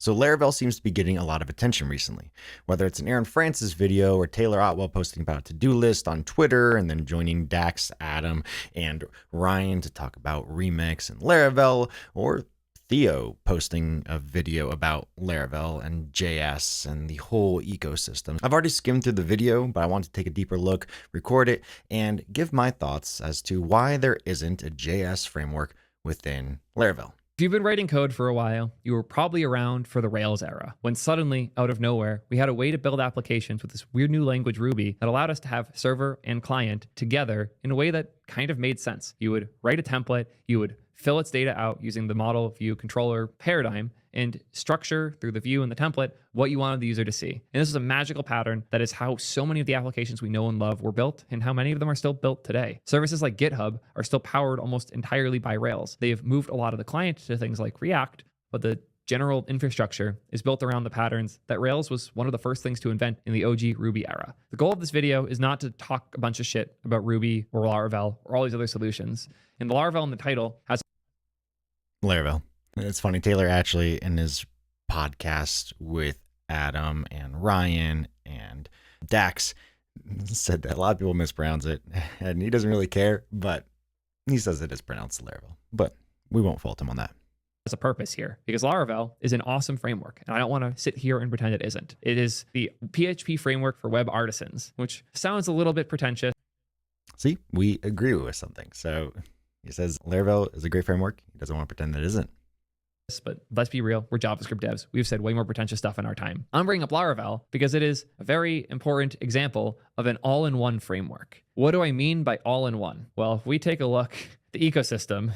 So Laravel seems to be getting a lot of attention recently, whether it's an Aaron Francis video or Taylor Otwell posting about a to-do list on Twitter and then joining Dax, Adam, and Ryan to talk about Remix and Laravel, or Theo posting a video about Laravel and JS and the whole ecosystem. I've already skimmed through the video, but I want to take a deeper look, record it, and give my thoughts as to why there isn't a JS framework within Laravel. If you've been writing code for a while, you were probably around for the Rails era, when suddenly, out of nowhere, we had a way to build applications with this weird new language Ruby that allowed us to have server and client together in a way that kind of made sense. You would write a template, you would fill its data out using the model view controller paradigm, and structure through the view and the template what you wanted the user to see. And this is a magical pattern that is how so many of the applications we know and love were built, and how many of them are still built today. Services like GitHub are still powered almost entirely by Rails. They've moved a lot of the client to things like React, but the general infrastructure is built around the patterns that Rails was one of the first things to invent in the OG Ruby era. The goal of this video is not to talk a bunch of shit about Ruby or Laravel or all these other solutions. And the Laravel in the title has Laravel. It's funny, Taylor actually in his podcast with Adam and Ryan and Dax said that a lot of people mispronounce it, and he doesn't really care, but he says it is pronounced Laravel, but we won't fault him on that. a purpose here, because Laravel is an awesome framework, and I don't want to sit here and pretend it isn't. It is the PHP framework for web artisans, which sounds a little bit pretentious. See, we agree with something. So he says Laravel is a great framework. He doesn't want to pretend that it isn't. But let's be real, we're JavaScript devs. We've said way more pretentious stuff in our time. I'm bringing up Laravel because it is a very important example of an all-in-one framework. What do I mean by all-in-one? Well, if we take a look at the ecosystem,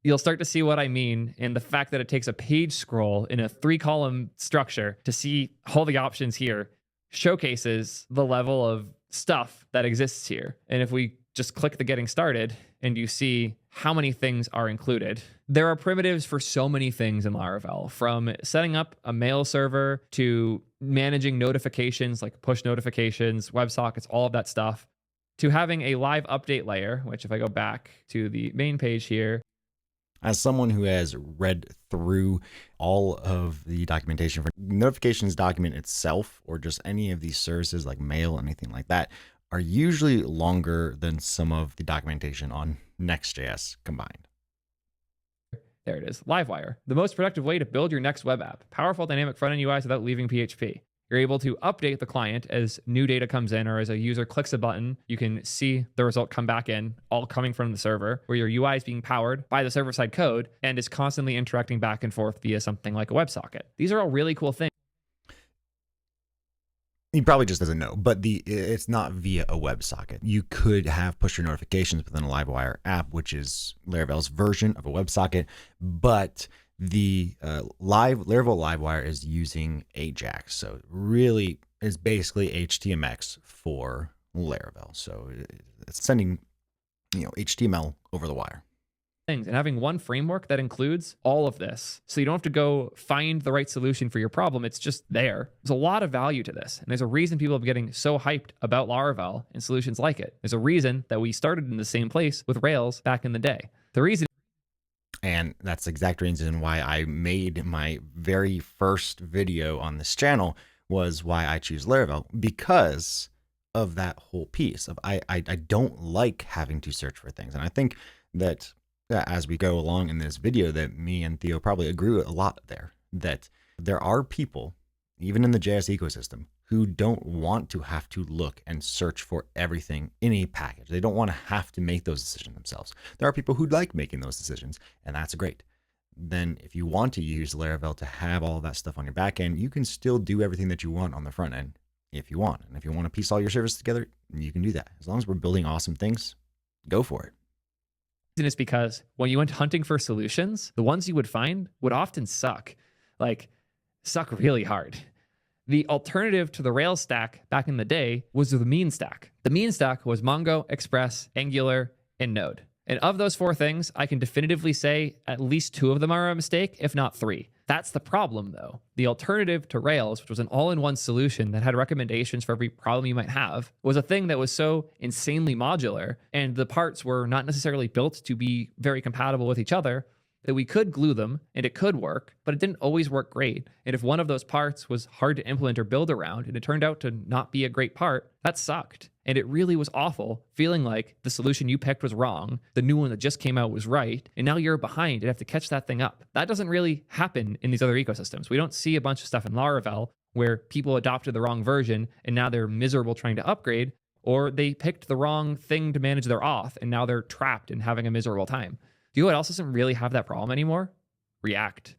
you'll start to see what I mean in the fact that it takes a page scroll in a 3-column structure to see all the options here, showcases the level of stuff that exists here. And if we just click the getting started and you see how many things are included. There are primitives for so many things in Laravel, from setting up a mail server to managing notifications like push notifications, WebSockets, all of that stuff, to having a live update layer, which if I go back to the main page here. As someone who has read through all of the documentation for notifications document itself, or just any of these services like mail, anything like that, are usually longer than some of the documentation on Next.js combined. There it is, Livewire, the most productive way to build your next web app. Powerful dynamic front-end UIs without leaving PHP. You're able to update the client as new data comes in, or as a user clicks a button, you can see the result come back in, all coming from the server, where your UI is being powered by the server-side code and is constantly interacting back and forth via something like a WebSocket. These are all really cool things. He probably just doesn't know, but it's not via a WebSocket. You could have push your notifications within a Livewire app, which is Laravel's version of a WebSocket, but the Laravel Livewire is using Ajax, so it really is basically HTMX for Laravel. So it's sending, HTML over the wire. And having one framework that includes all of this, so you don't have to go find the right solution for your problem. It's just there. There's a lot of value to this, and there's a reason people are getting so hyped about Laravel and solutions like it. There's a reason that we started in the same place with Rails back in the day. The reason, and that's the exact reason why I made my very first video on this channel, was why I choose Laravel, because of that whole piece of I don't like having to search for things. And I think that as we go along in this video, that me and Theo probably agree with a lot there, that there are people, even in the JS ecosystem, who don't want to have to look and search for everything in a package. They don't want to have to make those decisions themselves. There are people who like making those decisions, and that's great. Then if you want to use Laravel to have all of that stuff on your back end, you can still do everything that you want on the front end if you want. And if you want to piece all your services together, you can do that. As long as we're building awesome things, go for it. is because when you went hunting for solutions, the ones you would find would often suck really hard. The alternative to the Rails stack back in the day was the mean stack. The mean stack was Mongo, Express, Angular, and Node. And of those 4 things, I can definitively say at least 2 of them are a mistake, if not 3. That's the problem, though. The alternative to Rails, which was an all-in-one solution that had recommendations for every problem you might have, was a thing that was so insanely modular, and the parts were not necessarily built to be very compatible with each other, that we could glue them and it could work, but it didn't always work great. And if one of those parts was hard to implement or build around and it turned out to not be a great part, that sucked. And it really was awful feeling like the solution you picked was wrong, the new one that just came out was right, and now you're behind and have to catch that thing up. That doesn't really happen in these other ecosystems. We don't see a bunch of stuff in Laravel where people adopted the wrong version and now they're miserable trying to upgrade, or they picked the wrong thing to manage their auth and now they're trapped and having a miserable time. Do you know what else doesn't really have that problem anymore? React.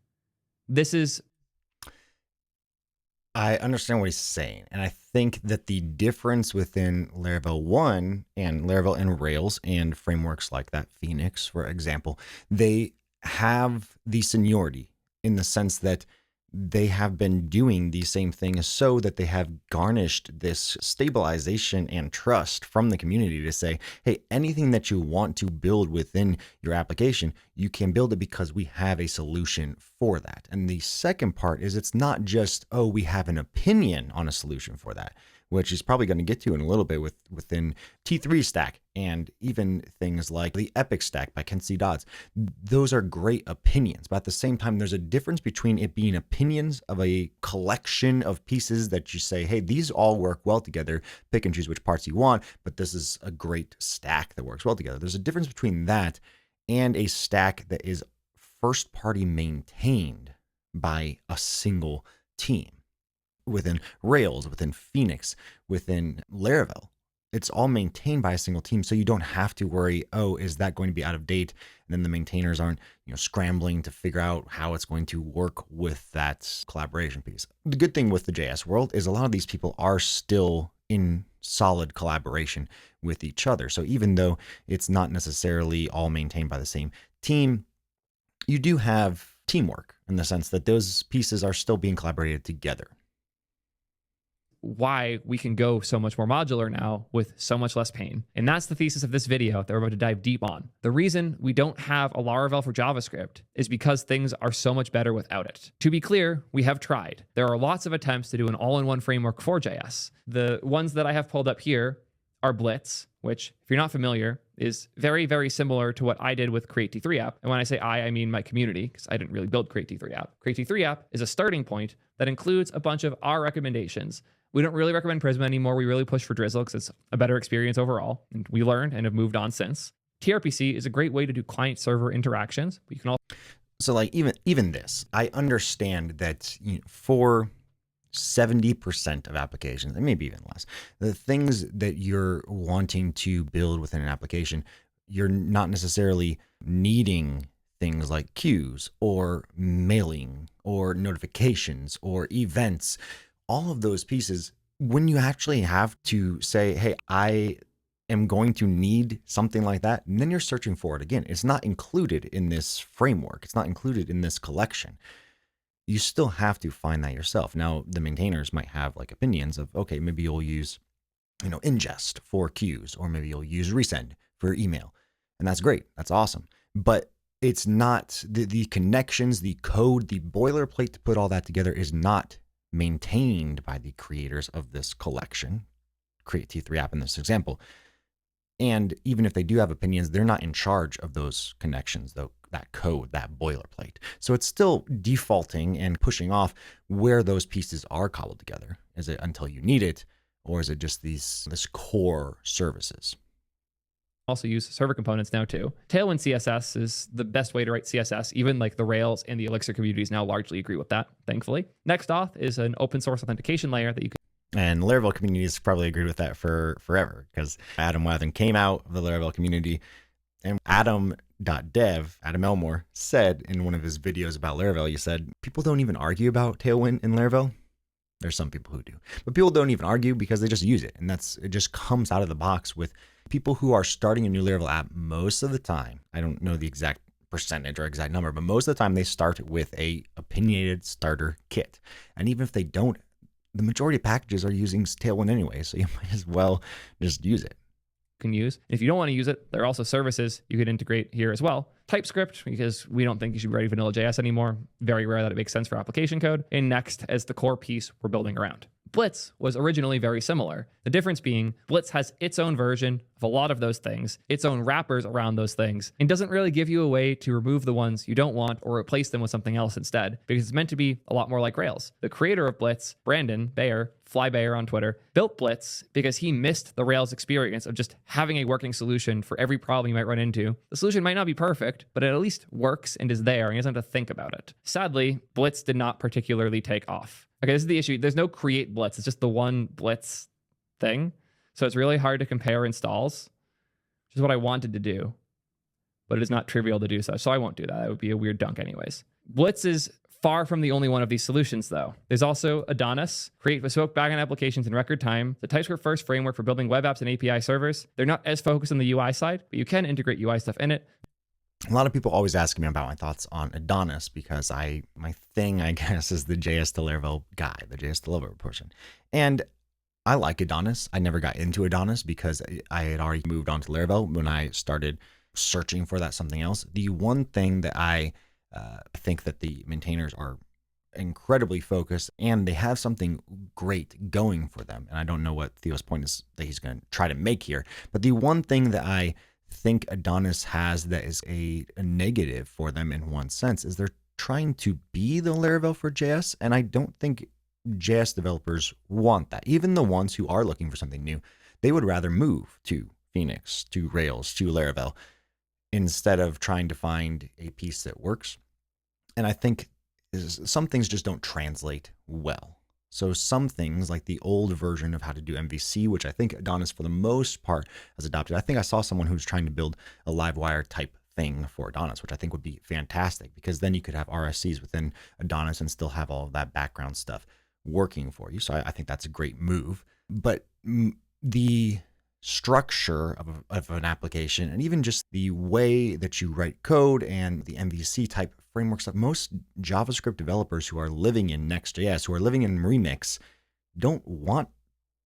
I understand what he's saying. And I think that the difference within Laravel 1 and Laravel and Rails and frameworks like that, Phoenix, for example, they have the seniority in the sense that they have been doing the same thing so that they have garnished this stabilization and trust from the community to say, hey, anything that you want to build within your application, you can build it because we have a solution for that. And the second part is it's not just, oh, we have an opinion on a solution for that, which is probably going to get to in a little bit within T3 stack and even things like the Epic stack by Ken C. Dodds. Those are great opinions, but at the same time, there's a difference between it being opinions of a collection of pieces that you say, hey, these all work well together, pick and choose which parts you want, but this is a great stack that works well together. There's a difference between that and a stack that is first party maintained by a single team. Within Rails, within Phoenix, within Laravel, it's all maintained by a single team. So you don't have to worry, oh, is that going to be out of date? And then the maintainers aren't, scrambling to figure out how it's going to work with that collaboration piece. The good thing with the JS world is a lot of these people are still in solid collaboration with each other. So even though it's not necessarily all maintained by the same team, you do have teamwork in the sense that those pieces are still being collaborated together. Why we can go so much more modular now with so much less pain. And that's the thesis of this video that we're about to dive deep on. The reason we don't have a Laravel for JavaScript is because things are so much better without it. To be clear, we have tried. There are lots of attempts to do an all-in-one framework for JS. The ones that I have pulled up here are Blitz, which, if you're not familiar, is very, very similar to what I did with Create T3 app. And when I say I mean my community, because I didn't really build Create T3 app. Create T3 app is a starting point that includes a bunch of our recommendations. We don't really recommend Prisma anymore. We really push for Drizzle because it's a better experience overall. And we learned and have moved on since. TRPC is a great way to do client-server interactions. But you can also like even this, I understand that for 70% of applications, and maybe even less, the things that you're wanting to build within an application, you're not necessarily needing things like queues or mailing or notifications or events. All of those pieces, when you actually have to say, hey, I am going to need something like that, and then you're searching for it again. It's not included in this framework. It's not included in this collection. You still have to find that yourself. Now, the maintainers might have like opinions of, okay, maybe you'll use, ingest for queues, or maybe you'll use resend for email. And that's great. That's awesome. But it's not the connections, the code, the boilerplate to put all that together is not maintained by the creators of this collection, Create T3 app in this example. And even if they do have opinions, they're not in charge of those connections, though, that code, that boilerplate. So it's still defaulting and pushing off where those pieces are cobbled together. Is it until you need it, or is it just this core services? Also use server components now too. Tailwind CSS is the best way to write CSS. Even like the Rails and the Elixir communities now largely agree with that, thankfully. Next off is an open source authentication layer that you can. And Laravel communities probably agreed with that for forever, because Adam Wathan came out of the Laravel community, and Adam.dev, Adam Elmore, said in one of his videos about Laravel, he said, people don't even argue about Tailwind in Laravel. There's some people who do, but people don't even argue because they just use it. And it just comes out of the box with people who are starting a new Laravel app. Most of the time, I don't know the exact percentage or exact number, but most of the time they start with a opinionated starter kit. And even if they don't, the majority of packages are using Tailwind anyway, so you might as well just use it. Can use. If you don't want to use it, there are also services you could integrate here as well. TypeScript, because we don't think you should be writing vanilla JS anymore. Very rare that it makes sense for application code. And Next as the core piece we're building around. Blitz was originally very similar. The difference being Blitz has its own version of a lot of those things, its own wrappers around those things, and doesn't really give you a way to remove the ones you don't want or replace them with something else instead, because it's meant to be a lot more like Rails. The creator of Blitz, Brandon Bayer, Fly Bayer on Twitter, built Blitz because he missed the Rails experience of just having a working solution for every problem you might run into. The solution might not be perfect, but it at least works and is there, and he doesn't have to think about it. Sadly, Blitz did not particularly take off. Okay, this is the issue. There's no create Blitz. It's just the one Blitz thing. So it's really hard to compare installs, which is what I wanted to do, but it is not trivial to do so. So I won't do that. It would be a weird dunk anyways. Blitz is far from the only one of these solutions, though. There's also Adonis, create bespoke backend applications in record time, the TypeScript first framework for building web apps and API servers. They're not as focused on the UI side, but you can integrate UI stuff in it. A lot of people always ask me about my thoughts on Adonis because my thing, I guess, is the JS to Laravel guy, the JS to Laravel portion. And I like Adonis. I never got into Adonis because I had already moved on to Laravel when I started searching for that something else. The one thing that I think that the maintainers are incredibly focused and they have something great going for them. And I don't know what Theo's point is that he's going to try to make here. But the one thing that I think Adonis has that is a negative for them in one sense is they're trying to be the Laravel for JS. And I don't think JS developers want that. Even the ones who are looking for something new, they would rather move to Phoenix, to Rails, to Laravel, instead of trying to find a piece that works. And I think some things just don't translate well. So some things like the old version of how to do MVC, which I think Adonis for the most part has adopted. I think I saw someone who's trying to build a Livewire type thing for Adonis, which I think would be fantastic because then you could have RSCs within Adonis and still have all of that background stuff working for you. So I think that's a great move. But the structure of an application and even just the way that you write code and the MVC type framework stuff, most JavaScript developers who are living in Next.js, who are living in Remix, don't want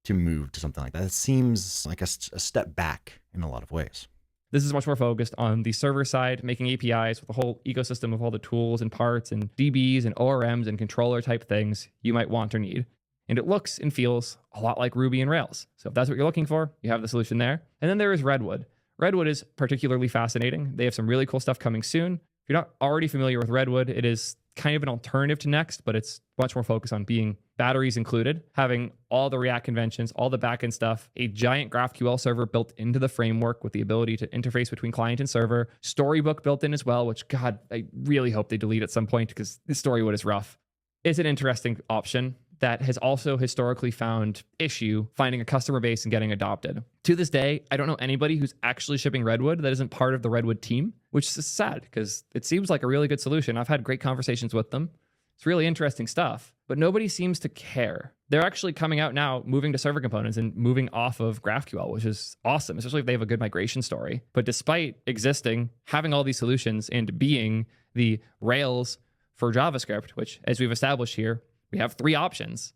to move to something like that. It seems like a step back in a lot of ways. This is much more focused on the server side, making APIs with a whole ecosystem of all the tools and parts and DBs and ORMs and controller type things you might want or need. And it looks and feels a lot like Ruby and Rails. So if that's what you're looking for, you have the solution there. And then there is Redwood. Redwood is particularly fascinating. They have some really cool stuff coming soon. If you're not already familiar with Redwood, it is kind of an alternative to Next, but it's much more focused on being batteries included, having all the React conventions, all the backend stuff, a giant GraphQL server built into the framework with the ability to interface between client and server, Storybook built in as well, which, God, I really hope they delete at some point because this Storybook is rough. It's an interesting option that has also historically found issue finding a customer base and getting adopted. To this day, I don't know anybody who's actually shipping Redwood that isn't part of the Redwood team, which is sad because it seems like a really good solution. I've had great conversations with them. It's really interesting stuff, but nobody seems to care. They're actually coming out now, moving to server components and moving off of GraphQL, which is awesome, especially if they have a good migration story. But despite existing, having all these solutions and being the Rails for JavaScript, which as we've established here, we have 3 options.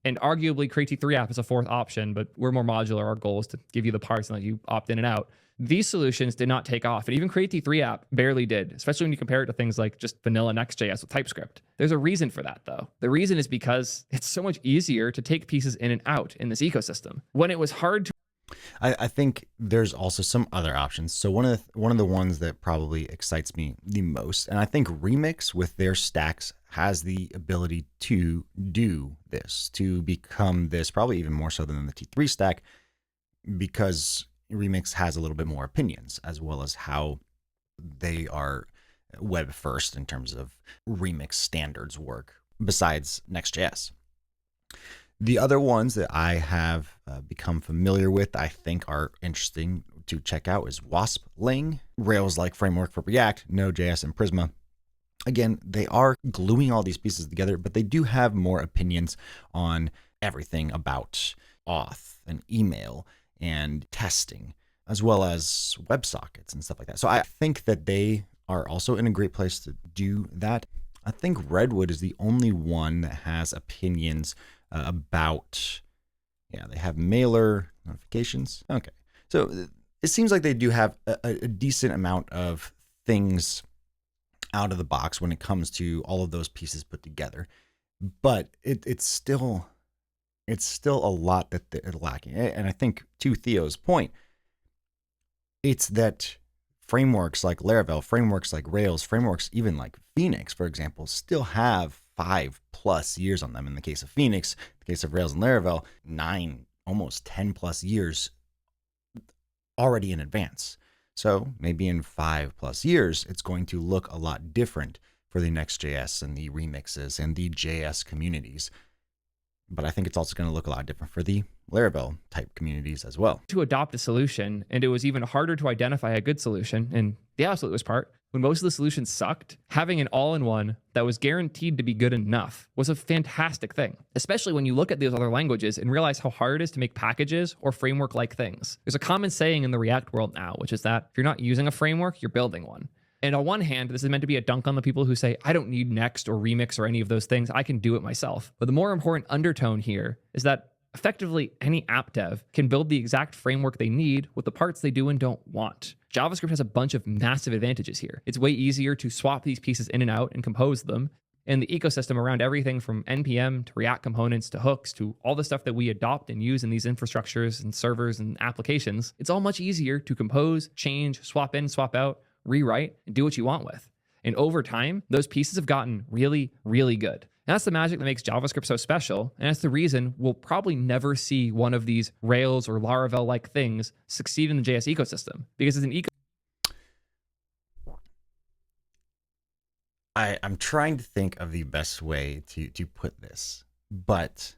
And arguably Create T3 app is a 4th option, but we're more modular. Our goal is to give you the parts and let you opt in and out. These solutions did not take off. And even Create T3 app barely did, especially when you compare it to things like just vanilla Next.js with TypeScript. There's a reason for that, though. The reason is because it's so much easier to take pieces in and out in this ecosystem. When it was hard to I think there's also some other options. So one of the ones that probably excites me the most, and I think Remix with their stacks has the ability to do this, to become this, probably even more so than the T3 stack, because Remix has a little bit more opinions, as well as how they are web first in terms of Remix standards work, besides Next.js. The other ones that I have become familiar with, I think are interesting to check out, is Waspling, Rails-like framework for React, Node.js, and Prisma. Again, they are gluing all these pieces together, but they do have more opinions on everything about auth and email and testing, as well as WebSockets and stuff like that. So I think that they are also in a great place to do that. I think Redwood is the only one that has opinions about, they have mailer notifications. Okay. So it seems like they do have a decent amount of things out of the box when it comes to all of those pieces put together, but it's still a lot that they're lacking. And I think to Theo's point, It's that frameworks like Laravel, frameworks like Rails, frameworks even like Phoenix, for example, still have 5+ years on them. In the case of Phoenix, in the case of Rails and Laravel, 9, almost 10+ years already in advance. So maybe in 5+ years, it's going to look a lot different for the Next.js and the remixes and the JS communities. But I think it's also going to look a lot different for the Laravel type communities as well. To adopt a solution, and it was even harder to identify a good solution. And the absolute worst part, when most of the solutions sucked, having an all-in-one that was guaranteed to be good enough was a fantastic thing, especially when you look at these other languages and realize how hard it is to make packages or framework-like things. There's a common saying in the React world now, which is that if you're not using a framework, you're building one. And on one hand, this is meant to be a dunk on the people who say, I don't need Next or Remix or any of those things. I can do it myself. But the more important undertone here is that effectively any app dev can build the exact framework they need with the parts they do and don't want. JavaScript has a bunch of massive advantages here. It's way easier to swap these pieces in and out and compose them. And the ecosystem around everything from NPM to React components to hooks to all the stuff that we adopt and use in these infrastructures and servers and applications, it's all much easier to compose, change, swap in, swap out, rewrite, and do what you want with. And over time, those pieces have gotten really, really good. And that's the magic that makes JavaScript so special. And that's the reason we'll probably never see one of these Rails or Laravel-like things succeed in the JS ecosystem. Because it's an I'm trying to think of the best way to put this, but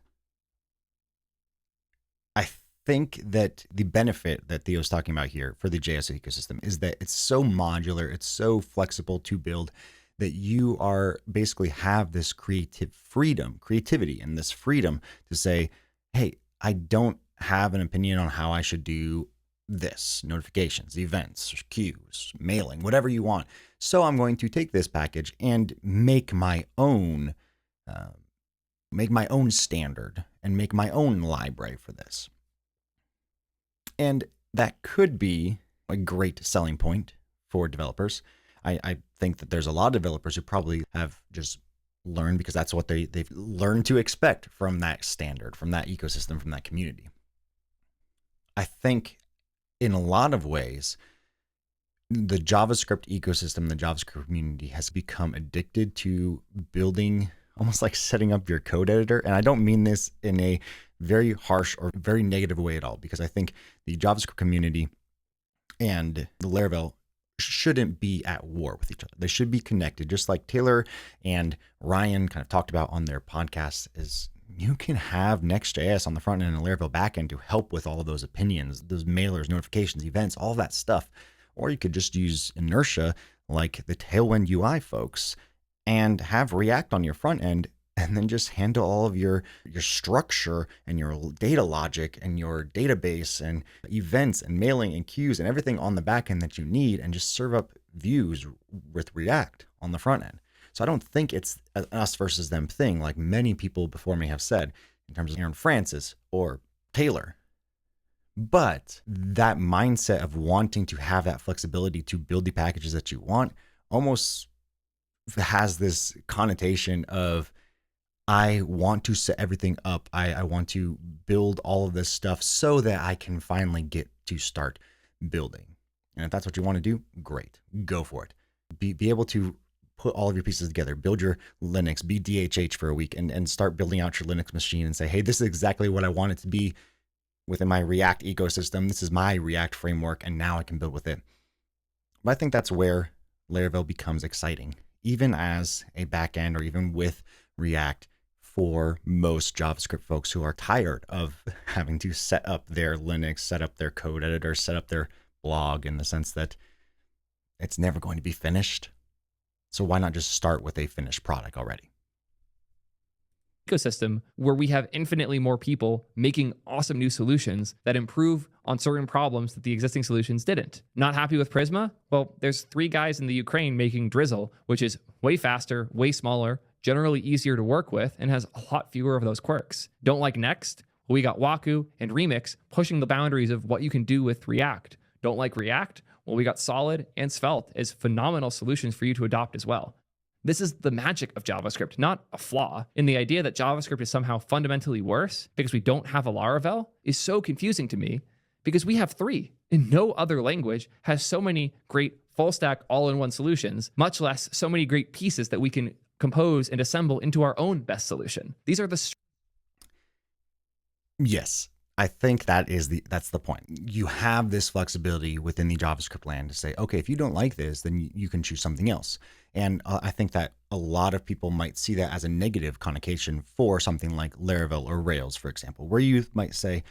I think that the benefit that Theo's talking about here for the JS ecosystem is that it's so modular, it's so flexible to build, that you are basically have this creativity and this freedom to say, hey, I don't have an opinion on how I should do this, notifications, events, queues, mailing, whatever you want. So I'm going to take this package and make my own standard and make my own library for this. And that could be a great selling point for developers. I think that there's a lot of developers who probably have just learned, because that's what they've learned to expect from that standard, from that ecosystem, from that community. I think in a lot of ways, the JavaScript ecosystem, the JavaScript community has become addicted to building, almost like setting up your code editor. And I don't mean this in a very harsh or very negative way at all, because I think the JavaScript community and the Laravel shouldn't be at war with each other. They should be connected, just like Taylor and Ryan kind of talked about on their podcast. Is you can have Next.js on the front end and Laravel backend to help with all of those opinions, those mailers, notifications, events, all that stuff. Or you could just use inertia like the Tailwind UI folks and have React on your front end, and then just handle all of your structure and your data logic and your database and events and mailing and queues and everything on the back end that you need, and just serve up views with React on the front end. So I don't think it's an us versus them thing, like many people before me have said, in terms of Aaron Francis or Taylor. But that mindset of wanting to have that flexibility to build the packages that you want almost has this connotation of, I want to set everything up. I want to build all of this stuff so that I can finally get to start building. And if that's what you want to do, great, go for it. Be able to put all of your pieces together, build your Linux, be DHH for a week, and start building out your Linux machine and say, hey, this is exactly what I want it to be within my React ecosystem. This is my React framework, and now I can build with it. But I think that's where Laravel becomes exciting, even as a backend or even with React, for most JavaScript folks who are tired of having to set up their Linux, set up their code editor, set up their blog, in the sense that it's never going to be finished. So why not just start with a finished product already? Ecosystem where we have infinitely more people making awesome new solutions that improve on certain problems that the existing solutions didn't. Not happy with Prisma? Well, there's 3 guys in the Ukraine making Drizzle, which is way faster, way smaller, generally easier to work with, and has a lot fewer of those quirks. Don't like Next? Well, we got Waku and Remix pushing the boundaries of what you can do with React. Don't like React? Well, we got Solid and Svelte as phenomenal solutions for you to adopt as well. This is the magic of JavaScript, not a flaw. And the idea that JavaScript is somehow fundamentally worse because we don't have a Laravel is so confusing to me, because we have three. And no other language has so many great full stack all-in-one solutions, much less so many great pieces that we can compose and assemble into our own best solution. These are the Yes, I think that's the point. You have this flexibility within the JavaScript land to say, okay, if you don't like this, then you can choose something else. And I think that a lot of people might see that as a negative connotation for something like Laravel or Rails, for example, where you might say,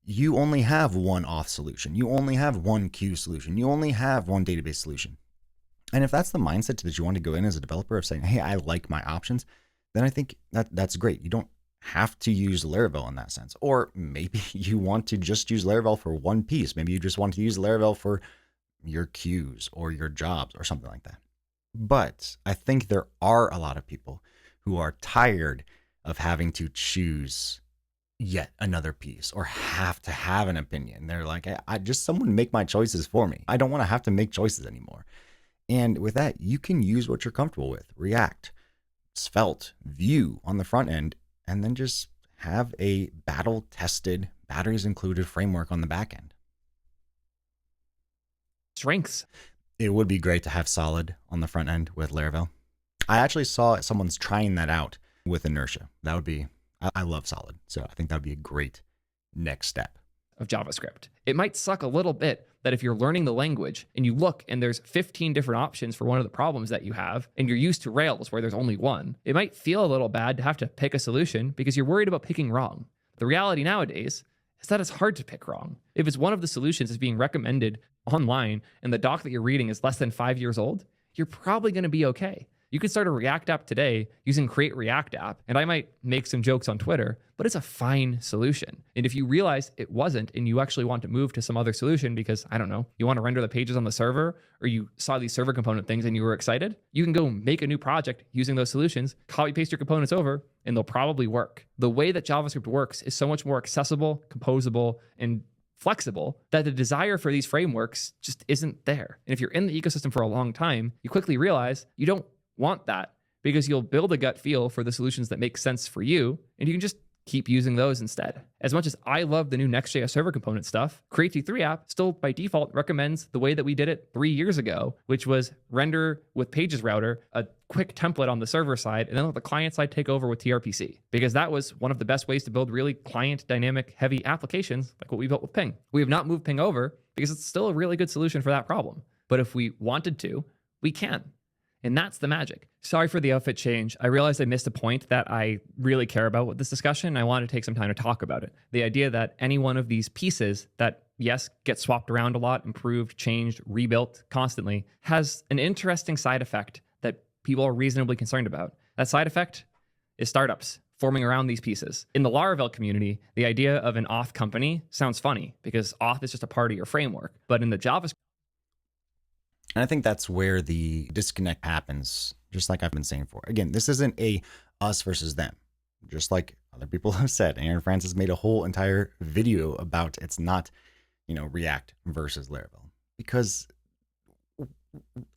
you only have one auth solution, you only have one queue solution, you only have one database solution. And if that's the mindset that you want to go in as a developer of saying, hey, I like my options, then I think that's great. You don't have to use Laravel in that sense. Or maybe you want to just use Laravel for one piece. Maybe you just want to use Laravel for your queues or your jobs or something like that. But I think there are a lot of people who are tired of having to choose yet another piece or have to have an opinion. They're like, I just someone make my choices for me. I don't want to have to make choices anymore. And with that, you can use what you're comfortable with. React, Svelte, Vue on the front end, and then just have a battle-tested, batteries-included framework on the back end. strengths. It would be great to have Solid on the front end with Laravel. I actually saw someone's trying that out with Inertia. That would be, I love Solid. So I think that would be a great next step Of JavaScript. It might suck a little bit that if you're learning the language and you look and there's 15 different options for one of the problems that you have, and you're used to Rails where there's only one, it might feel a little bad to have to pick a solution because you're worried about picking wrong. The reality nowadays is that it's hard to pick wrong. If it's one of the solutions that's being recommended online and the doc that you're reading is less than 5 years old, you're probably going to be okay. You could start a React app today using Create React App, and I might make some jokes on Twitter, but it's a fine solution. And if you realize it wasn't and you actually want to move to some other solution because, I don't know, you want to render the pages on the server, or you saw these server component things and you were excited, you can go make a new project using those solutions, copy paste your components over, and they'll probably work. The way that JavaScript works is so much more accessible, composable, and flexible that the desire for these frameworks just isn't there. And if you're in the ecosystem for a long time, you quickly realize you don't want that because you'll build a gut feel for the solutions that make sense for you, and you can just keep using those instead. As much as I love the new Next.js server component stuff, Create T3 app still by default recommends the way that we did it 3 years ago, which was render with Pages Router, a quick template on the server side, and then let the client side take over with TRPC, because that was one of the best ways to build really client dynamic heavy applications like what we built with Ping. We have not moved Ping over because it's still a really good solution for that problem. But if we wanted to, we can. And that's the magic. Sorry for the outfit change. I realized I missed a point that I really care about with this discussion. I want to take some time to talk about it. The idea that any one of these pieces that, yes, get swapped around a lot, improved, changed, rebuilt constantly, has an interesting side effect that people are reasonably concerned about. That side effect is startups forming around these pieces. In the Laravel community, the idea of an auth company sounds funny because auth is just a part of your framework. But in the JavaScript, and I think that's where the disconnect happens, just like I've been saying before. Again, this isn't a us versus them. Just like other people have said, Aaron Francis made a whole entire video about it's not, React versus Laravel, because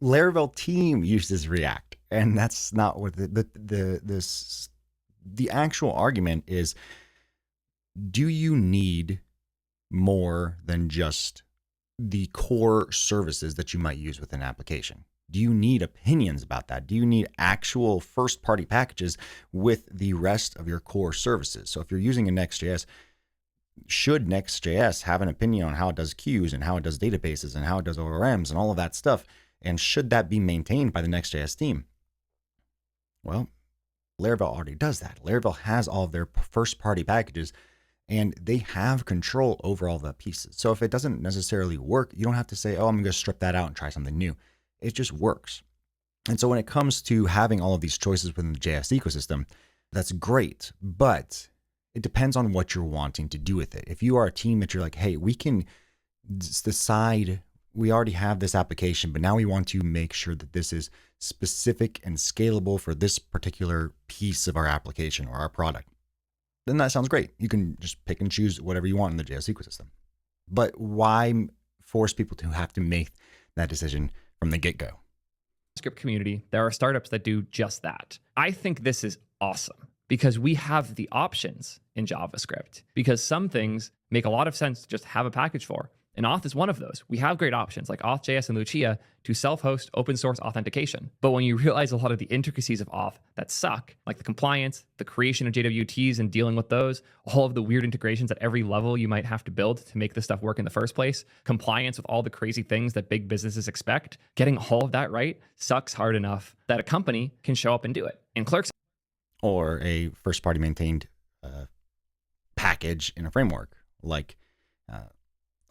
Laravel team uses React, and that's not what the actual argument is. Do you need more than just the core services that you might use with an application? Do you need opinions about that? Do you need actual first-party packages with the rest of your core services? So if you're using a Next.js, should Next.js have an opinion on how it does queues and how it does databases and how it does ORMs and all of that stuff? And should that be maintained by the Next.js team? Well, Laravel already does that. Laravel has all of their first-party packages, and they have control over all the pieces. So if it doesn't necessarily work, you don't have to say, oh, I'm going to strip that out and try something new. It just works. And so when it comes to having all of these choices within the JS ecosystem, that's great, but it depends on what you're wanting to do with it. If you are a team that you're like, hey, we can decide, we already have this application, but now we want to make sure that this is specific and scalable for this particular piece of our application or our product, then that sounds great. You can just pick and choose whatever you want in the JS ecosystem. But why force people to have to make that decision from the get-go? Script community, there are startups that do just that. I think this is awesome because we have the options in JavaScript, because some things make a lot of sense to just have a package for. And Auth is one of those. We have great options like Auth.js and Lucia to self-host open source authentication. But when you realize a lot of the intricacies of Auth that suck, like the compliance, the creation of JWTs and dealing with those, all of the weird integrations at every level you might have to build to make this stuff work in the first place, compliance with all the crazy things that big businesses expect, getting all of that right sucks hard enough that a company can show up and do it. And Clerks, or a first-party maintained package in a framework like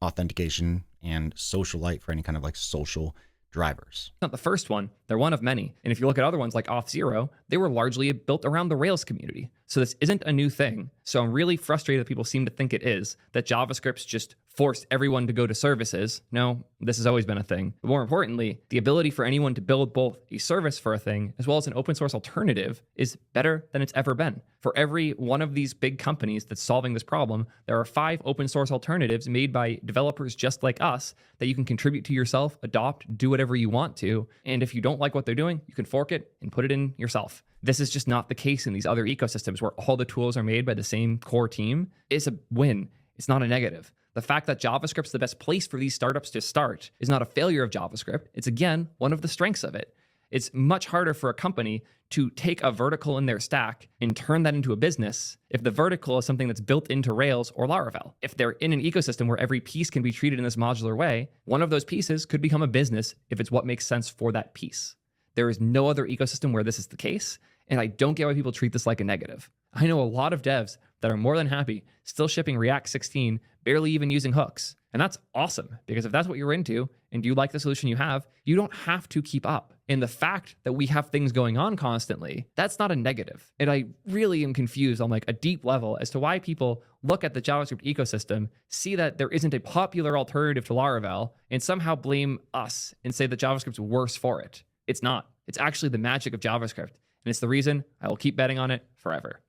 authentication and Socialite for any kind of like social drivers. not the first one, they're one of many. And if you look at other ones like Auth0, they were largely built around the Rails community. So this isn't a new thing. So I'm really frustrated that people seem to think it is, that JavaScript's just forced everyone to go to services. No, this has always been a thing. But more importantly, the ability for anyone to build both a service for a thing as well as an open source alternative is better than it's ever been. For every one of these big companies that's solving this problem, there are 5 open source alternatives made by developers just like us that you can contribute to yourself, adopt, do whatever you want to. And if you don't like what they're doing, you can fork it and put it in yourself. This is just not the case in these other ecosystems where all the tools are made by the same core team. It's a win. It's not a negative. The fact that JavaScript's the best place for these startups to start is not a failure of JavaScript. It's, again, one of the strengths of it. It's much harder for a company to take a vertical in their stack and turn that into a business if the vertical is something that's built into Rails or Laravel. If they're in an ecosystem where every piece can be treated in this modular way, one of those pieces could become a business if it's what makes sense for that piece. There is no other ecosystem where this is the case, and I don't get why people treat this like a negative. I know a lot of devs that are more than happy still shipping React 16, barely even using hooks. And that's awesome, because if that's what you're into and you like the solution you have, you don't have to keep up. And the fact that we have things going on constantly, that's not a negative. And I really am confused on like a deep level as to why people look at the JavaScript ecosystem, see that there isn't a popular alternative to Laravel, and somehow blame us and say that JavaScript's worse for it. It's not. It's actually the magic of JavaScript. And it's the reason I will keep betting on it forever.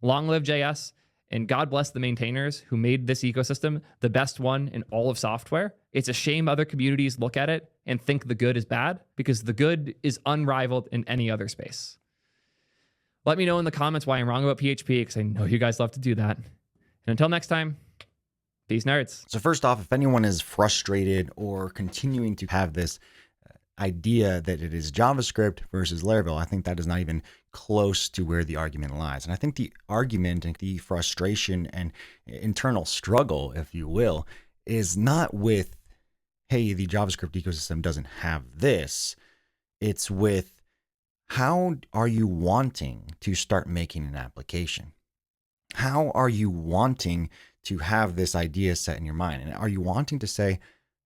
Long live JS, and God bless the maintainers who made this ecosystem the best one in all of software. It's a shame other communities look at it and think the good is bad, because the good is unrivaled in any other space. Let me know in the comments why I'm wrong about PHP, because I know you guys love to do that. And until next time, peace, nerds. So first off, if anyone is frustrated or continuing to have this idea that it is JavaScript versus Laravel, I think that is not even close to where the argument lies. And I think the argument and the frustration and internal struggle, if you will, is not with, hey, the JavaScript ecosystem doesn't have this. It's with, how are you wanting to start making an application? How are you wanting to have this idea set in your mind? And are you wanting to say,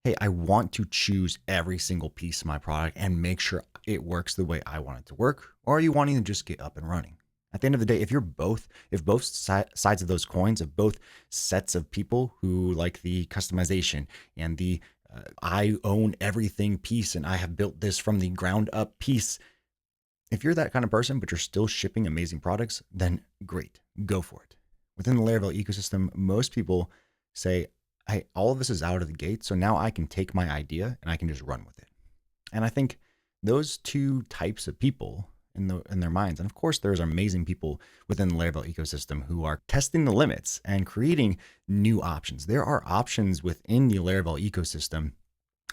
hey, I want to choose every single piece of my product and make sure it works the way I want it to work? Or are you wanting to just get up and running? At the end of the day, if both sides of those coins, of both sets of people who like the customization and the I own everything piece and I have built this from the ground up piece, if you're that kind of person, but you're still shipping amazing products, then great, go for it. Within the Laravel ecosystem, most people say, hey, all of this is out of the gate, so now I can take my idea and I can just run with it. And I think those two types of people in their minds, and of course there's amazing people within the Laravel ecosystem who are testing the limits and creating new options. There are options within the Laravel ecosystem,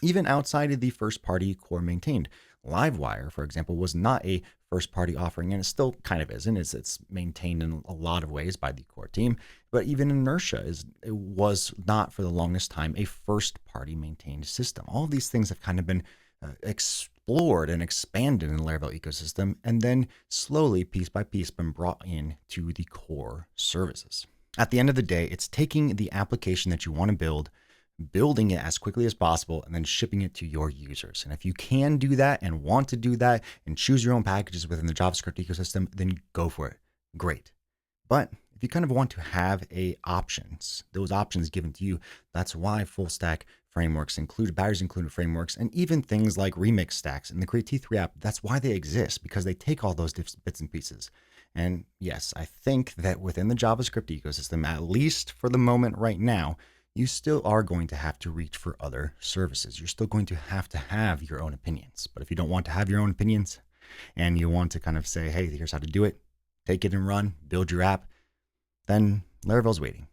even outside of the first-party core maintained. Livewire, for example, was not a first-party offering, and it still kind of isn't. It's maintained in a lot of ways by the core team, but even Inertia was not for the longest time a first-party maintained system. All of these things have kind of been explored and expanded in the Laravel ecosystem, and then slowly, piece by piece, been brought in to the core services. At the end of the day, it's taking the application that you want to build, building it as quickly as possible, and then shipping it to your users. And if you can do that and want to do that and choose your own packages within the JavaScript ecosystem, then go for it. Great. But if you kind of want to have those options given to you, that's why full stack frameworks buyers included frameworks, and even things like remix stacks and the Create T3 app, that's why they exist, because they take all those bits and pieces. And yes, I think that within the JavaScript ecosystem, at least for the moment right now, you still are going to have to reach for other services. You're still going to have your own opinions. But if you don't want to have your own opinions and you want to kind of say, hey, here's how to do it, take it and run, build your app, then Laravel's waiting.